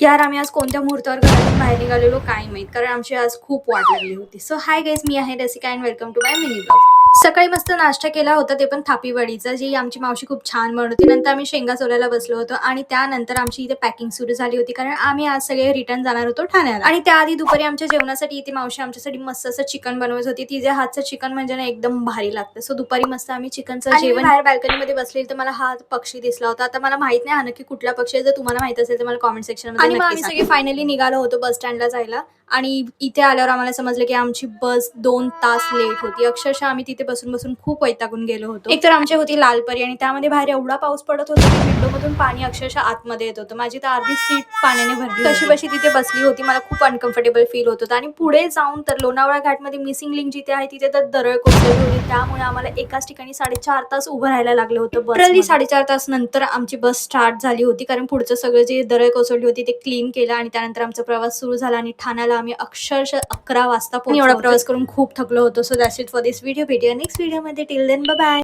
यार आम्ही आज कोणत्या मुहूर्तावर घरातून बाहेर निघालेलो काय माहीत, कारण आमची आज खूप वाट लागली होती. सो हाय गाईज, मी आहे Rasika and welcome to my mini blog. सकाळी मस्त नाश्ता केला होता, ते पण थापी वडीचा, जी आमची मावशी खूप छान बनवते. नंतर आम्ही शेंगा सोलायला बसलो होतो आणि त्यानंतर आमची इथे पॅकिंग सुरू झाली होती, कारण आम्ही आज सगळे रिटर्न जाणार होतो ठाण्याला. आणि त्याआधी दुपारी आमच्या जेवणासाठी इथे मावशी आमच्यासाठी मस्त असं चिकन बनवत होती. तिचे हातचं चिकन म्हणजे ना एकदम भारी लागतं. सो दुपारी मस्त आम्ही चिकनचं जेवण बाहेर बाल्कनीमध्ये बसलेली, तर मला हा पक्षी दिसला होता. आता मला माहित नाही हा नक्की कुठला पक्षी आहे, जर तुम्हाला माहित असेल तर मला कॉमेंट सेक्शन मध्ये. आणि मग आम्ही सगळे फायनली निघालो होतो बस स्टँडला जायला. आणि इथे आल्यावर आम्हाला समजलं की आमची बस 2 तास लेट होती. अक्षरशः आम्ही तिथे बसून बसून खूप वैतागून गेलो होतो. एकतर आमची होती लालपरी आणि त्यामध्ये बाहेर एवढा पाऊस पडत होता की विंडोमधून पाणी अक्षरशः आतमध्ये येत होतं. माझी तर अर्धी सीट पाण्याने भरली. कशी बशी तिथे बसली होती. मला खूप अनकम्फर्टेबल फील होत होतं. आणि पुढे जाऊन तर लोणावळा घाटमध्ये मिसिंग लिंक जिथे आहे तिथे तर दरड कोसळली होती. त्यामुळे आम्हाला एकाच ठिकाणी 4.5 तास उभं राहायला लागलं होतं. लिटरली 4.5 तास नंतर आमची बस स्टार्ट झाली होती, कारण पुढचं सगळं जे दरड कोसळली होती ते क्लीन केलं आणि त्यानंतर आमचा प्रवास सुरू झाला. आणि ठाण्याला आम्ही अक्षरशः 11 वाजता पोहोचलो. एवढा प्रवास करून खूप थकलो होतो. So that's it for this video. भेटूया नेक्स्ट व्हिडिओमध्ये. Till then bye bye.